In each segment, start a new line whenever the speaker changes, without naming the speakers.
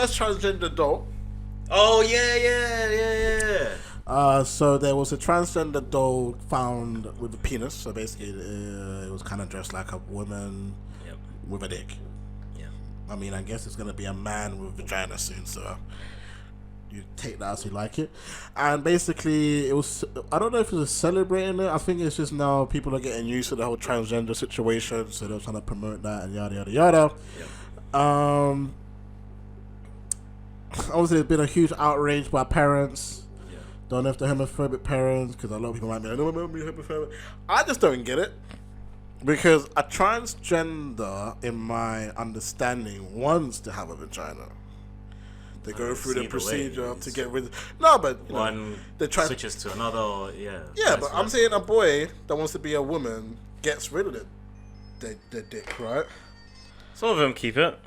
first transgender doll.
Oh yeah.
So there was a transgender doll found with a penis. So basically, it was kind of dressed like a woman with a dick.
Yeah.
I mean, I guess it's gonna be a man with a vagina soon. So you take that as you like it. And basically, it was. I don't know if it was celebrating it. I think it's just now people are getting used to the whole transgender situation, so they're trying to promote that and yada yada yada.
Yeah.
Obviously, there's been a huge outrage by parents.
Yeah.
Don't know if they're homophobic parents, because a lot of people might be like, no, I'm homophobic. I just don't get it. Because a transgender, in my understanding, wants to have a vagina. They go through the procedure to get rid of... No, but...
One
they try
switches to another, or, yeah.
Yeah, but I'm saying a boy that wants to be a woman gets rid of the dick, right?
Some of them keep it.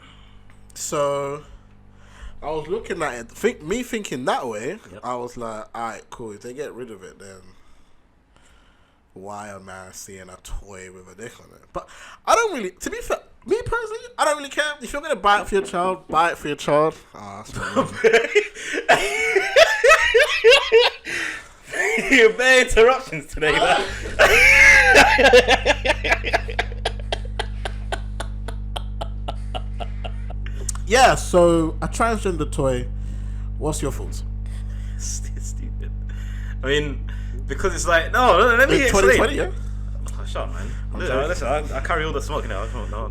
So... I was looking at it, thinking that way.
Yep.
I was like, alright, cool. If they get rid of it, then why am I seeing a toy with a dick on it? But I don't really, to be fair, me personally, I don't really care. If you're going to buy it for your child, buy it for your child.
You're bare interruptions today, man.
Yeah, so a transgender toy, what's your thoughts?
It's stupid. I mean, because it's like, no, let me explain.
2020, yeah?
Oh, shut up, man. Listen, I carry all the smoke now.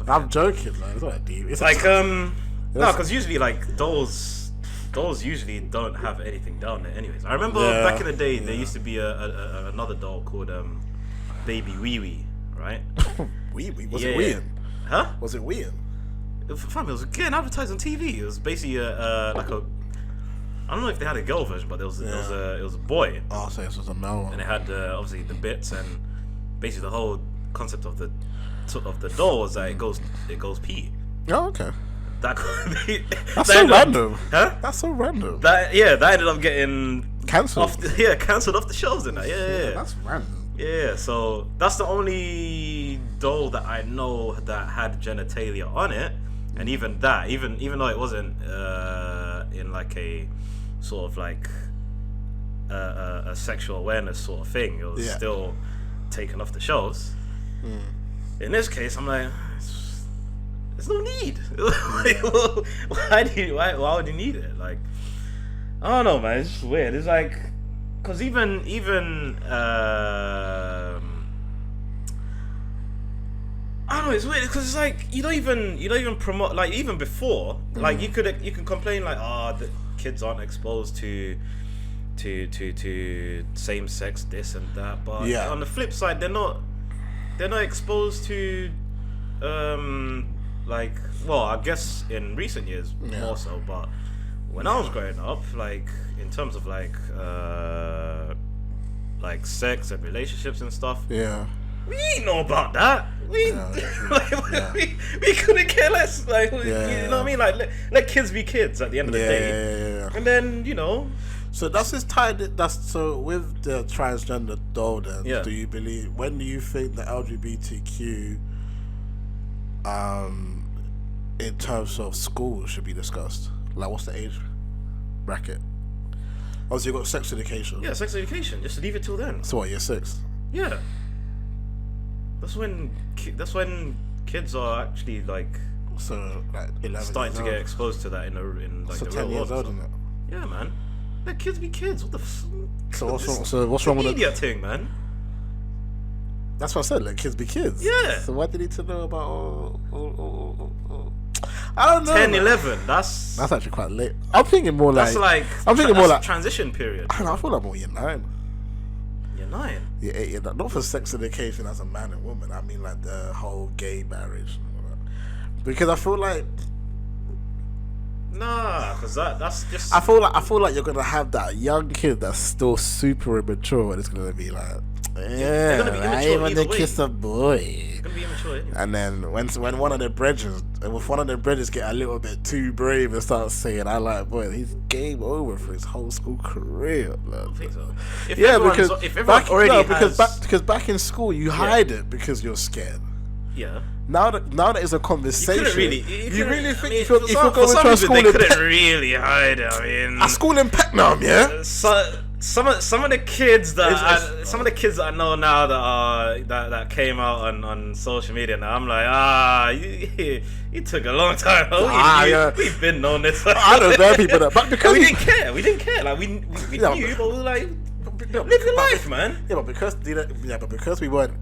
I'm joking, man. It's not that deep. It's
like, no, because usually, like, dolls usually don't have anything down there anyways. I remember back in the day, there used to be another doll called Baby Wee Wee, right?
Wee Wee? Was it weeing?
Huh?
Was it weeing?
Fam, it was getting advertised on TV. It was basically like a, I don't know if they had a girl version, but it was a boy.
Oh, so this was a male one.
And it had obviously the bits and basically the whole concept of the doll was that it goes pee.
Oh, okay.
That's
so random.
Huh?
That's so random.
That ended up getting
cancelled.
Cancelled off the shelves and that. Yeah.
That's random.
Yeah, so that's the only doll that I know that had genitalia on it. And even that, even though it wasn't in like a sort of like a sexual awareness sort of thing, it was still taken off the shelves. In this case, I'm like, there's no need. Why would you need it? Like, I don't know, man. It's just weird. It's like, cause even I don't know, it's weird because it's like you don't even promote, like, even before, like you can complain like, the kids aren't exposed to same sex this and that, but on the flip side they're not exposed to like, well, I guess in recent years more so, but when I was growing up, like in terms of like sex and relationships and stuff, we didn't know about that. We couldn't care less. Like, you know what I mean? Like, let kids be kids at the end of the day. And then, you know.
So that's just tied. So with the transgender doll, then do you believe? When do you think the LGBTQ, in terms of school, should be discussed? Like, what's the age bracket? Obviously, you've got sex education.
Yeah, sex education. Just leave it till then.
So what? Year 6.
Yeah. That's when kids are actually like
11
starting to get exposed to that in like the
10
real
years
world.
old, isn't it?
Yeah, man. Let kids be kids. What the?
So what's wrong with the
media thing, man?
That's what I said. Let kids be kids.
Yeah.
So what they need to know about? I don't know.
10, 11. That's
actually quite late. I'm thinking more like.
That's like.
I'm thinking more like
transition period.
I don't know. I feel like more year 9.
Year 9.
Year 8. Year 9. Not for sex education as a man and woman. I mean like the whole gay marriage. Because I feel like.
Nah, because that's just.
I feel like you're gonna have that young kid that's still super immature, and it's gonna be like,
they're gonna be immature
I want to kiss a boy.
It's gonna be immature anyway.
And then when one of the brethren get a little bit too brave and start saying I like boys, he's game over for his whole school career.
I don't think so.
Because back in school you hide it because you're scared.
Yeah.
Now that it's a conversation, you really think if you're going to a school
they
in
couldn't really hide it. I mean,
a school in Peckham, yeah.
Some of the kids that I know now that came out on social media now, I'm like, you took a long time. We've been known this.
I don't know people that, but because
we didn't care. We didn't care. Like we knew, but we were like, live your life, man.
Yeah, but because we weren't,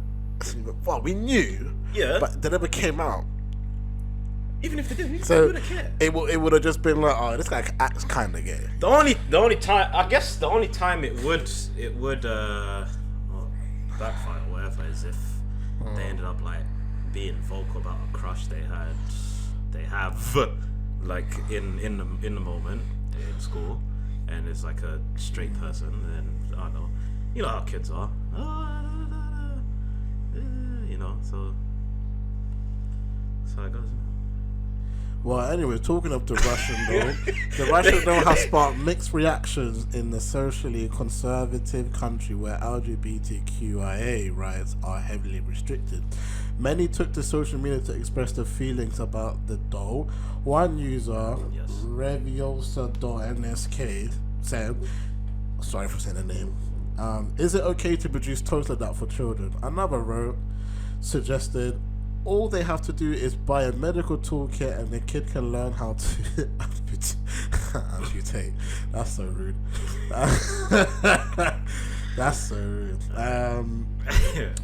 well, we knew.
Yeah.
But they never came out.
Even if they did, we wouldn't care.
It would have just been like, oh, this guy acts kind of gay.
The only time, I guess, the only time it would backfire or whatever is if they ended up like being vocal about a crush they have like in the moment in school, and it's like a straight person, then I don't know, you know how kids are, you know, so it goes.
Well, anyway, talking of the Russian though, the Russian though has sparked mixed reactions in the socially conservative country where LGBTQIA rights are heavily restricted. Many took to social media to express their feelings about the doll. One user, Reviosa.nsk, said, sorry for saying the name, is it okay to produce toys like that for children? Another wrote, suggested, all they have to do is buy a medical toolkit and the kid can learn how to amputate. That's so rude. That's so rude.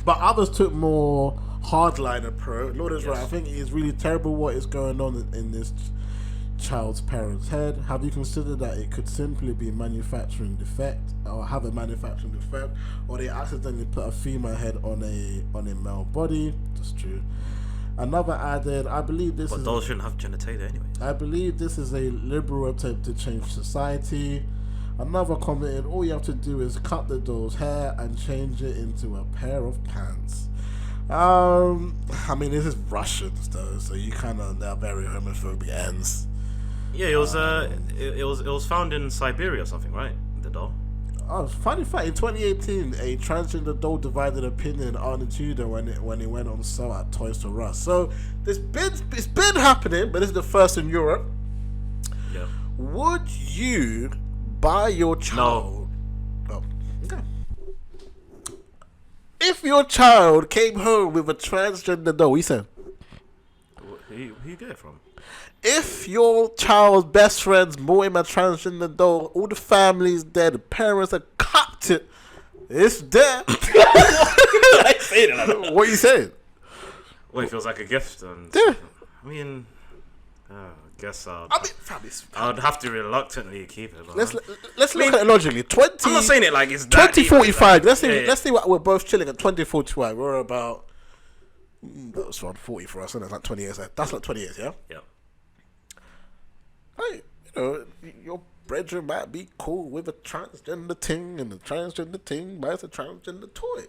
But others took more hardline approach. Lord is right. I think it's really terrible what is going on in this child's parents' head. Have you considered that it could simply be manufacturing defect, or have a manufacturing defect, or they accidentally put a female head on a male body? That's true. Another added, I believe this
But dolls shouldn't have genitalia anyway.
I believe this is a liberal attempt to change society. Another commented, all you have to do is cut the doll's hair and change it into a pair of pants. I mean, this is Russians though, so you kind of, they're very homophobic ends.
Yeah, it was found in Siberia or something, right? The doll.
Oh, funny fact, in 2018, a transgender doll divided opinion on Tudor when it went on sale at Toys R Us. So it's been happening, but this is the first in Europe.
Yeah.
Would you buy your child? No. Oh, okay. If your child came home with a transgender doll, what you said?
Who you get it from?
If your child's best friends bought him a transgender doll, all the family's there, the parents are copped it. It's there. What are you saying?
Well, it feels like a gift. And
Yeah.
I mean, I guess
I'd
have to reluctantly keep it. But
let's look at it logically.
I'm not saying it like it's that
2045.
Like,
let's see what we're both chilling at 2045. We're about that's around 40 for us, and it's like 20 years. That's like 20 years, yeah.
Yeah.
Hey, you know, your brethren might be cool with a transgender thing, and the transgender thing buys a transgender toy.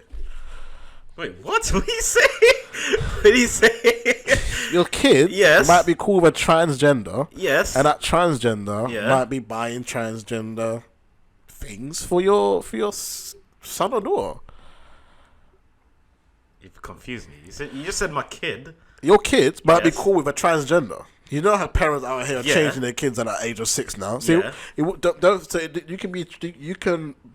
Wait, what? What did he say? What did he say?
Your kid
Yes.
might be cool with a transgender.
Yes.
And that transgender might be buying transgender things for your son or daughter.
You've confused me. You just said my kid.
Your kids might be cool with a transgender. You know how parents out here are
Yeah.
changing their kids at the age of 6 now. See, don't say you can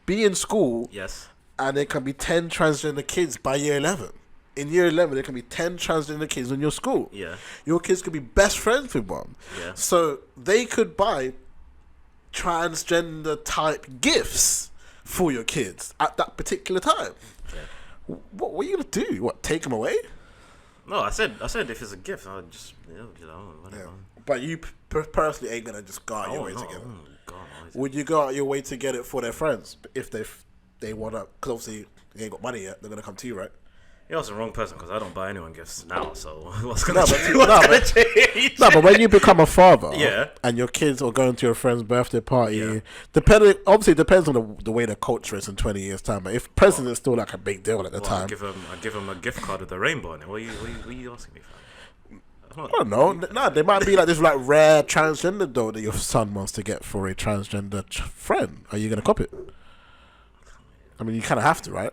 be in school.
Yes.
And there can be 10 transgender kids by year 11. In year 11, there can be 10 transgender kids in your school.
Yeah.
Your kids could be best friends with one.
Yeah.
So they could buy transgender type gifts for your kids at that particular time.
Yeah.
What are you going to do? What, take them away?
No, I said if it's a gift, I'll just, whatever.
Yeah. But you personally ain't going to just go out your way to get it.
Oh, God,
Would you go out your way to get it for their friends if they want to? Because obviously they ain't got money yet. They're going to come to you, right?
You're also the wrong person because I don't buy anyone gifts now. So what's gonna change?
No, but when you become a father,
Yeah.
and your kids are going to your friend's birthday party,
Yeah.
obviously it depends on the way the culture is in 20 years' time. But if presents is still like a big deal at the time,
I give them a gift card with the rainbow in it. What are you asking me for?
I don't know. No, they might be like this like rare transgender doll that your son wants to get for a transgender friend. Are you gonna cop it? I mean, you kind of have to, right?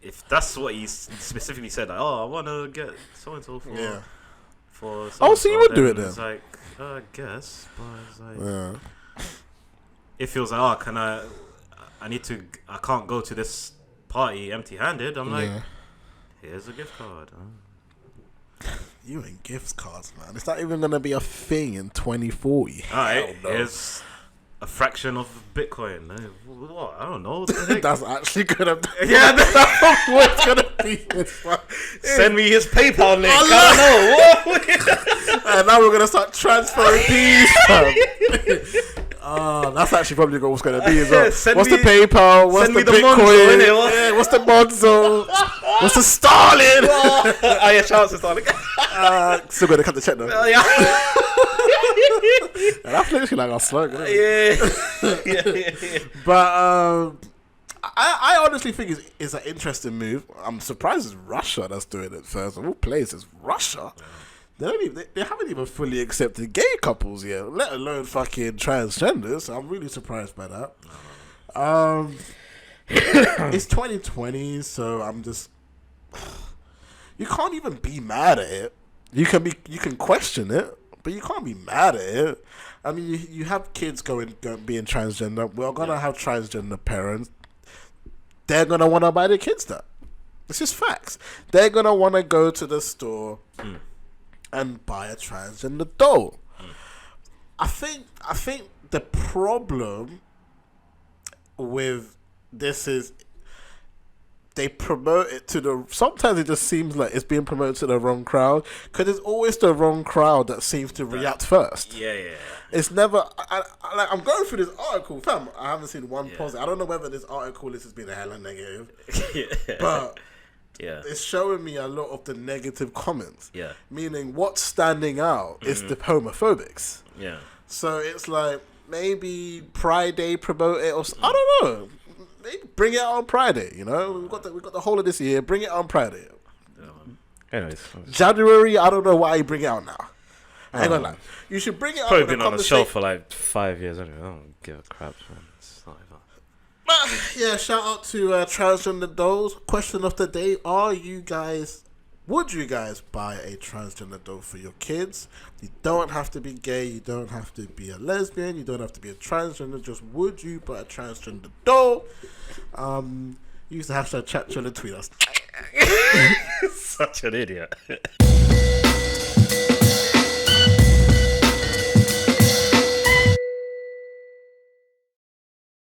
if that's what he specifically said, like, oh, I want to get so and so for for.
Oh, so you would do it then?
It's like, I guess, but it's like,
Yeah.
it feels like, oh, I can't go to this party empty-handed. I'm like, here's a gift card.
You and gift cards, man. It's not even gonna be a thing in 2040.
Alright, here's a fraction of Bitcoin. What? I don't know. What the heck?
That's actually gonna be.
Yeah,
That's what it's gonna be.
send me his PayPal link. I don't know.
And now we're gonna start transferring these. That's actually probably what's gonna be as well. What's the PayPal? What's the Bitcoin? Yeah, what's the Monzo? What's the Starling?
Yeah, shout out to Starling.
Still gonna cut the check though.
Yeah.
That's literally like our slogan.
Yeah.
But I honestly think it's an interesting move. I'm surprised it's Russia that's doing it first. Of all places, Russia. They haven't even fully accepted gay couples yet, let alone fucking transgenders. So I'm really surprised by that. It's 2020, so I'm just. You can't even be mad at it. You can question it, but you can't be mad at it. I mean, you have kids being transgender. We're gonna have transgender parents. They're gonna want to buy their kids that. It's just facts. They're gonna want to go to the store and buy a transgender doll. I think the problem with this is they promote it to sometimes it just seems like it's being promoted to the wrong crowd, because it's always the wrong crowd that seems to react first.
Yeah.
It's never. I'm going through this article, fam. I haven't seen one positive. I don't know whether this article has been a hella negative, but it's showing me a lot of the negative comments. Yeah, meaning what's standing out is the homophobics. Yeah, so it's like maybe Pride Day promote it, or I don't know. Maybe bring it out on Pride Day. You know, we've got the whole of this year. Bring it out on Pride Day.
Anyways,
January. I don't know why you bring it out now. I ain't gonna lie. You should bring it out.
Probably been on the shelf for like 5 years anyway. I don't give a crap, man. It's not even...
Yeah, shout out to transgender dolls. Question of the day: would you guys buy a transgender doll for your kids? You don't have to be gay. You don't have to be a lesbian. You don't have to be a transgender. Just would you buy a transgender doll? Use the hashtag #ChatChill and tweet us.
Such an idiot.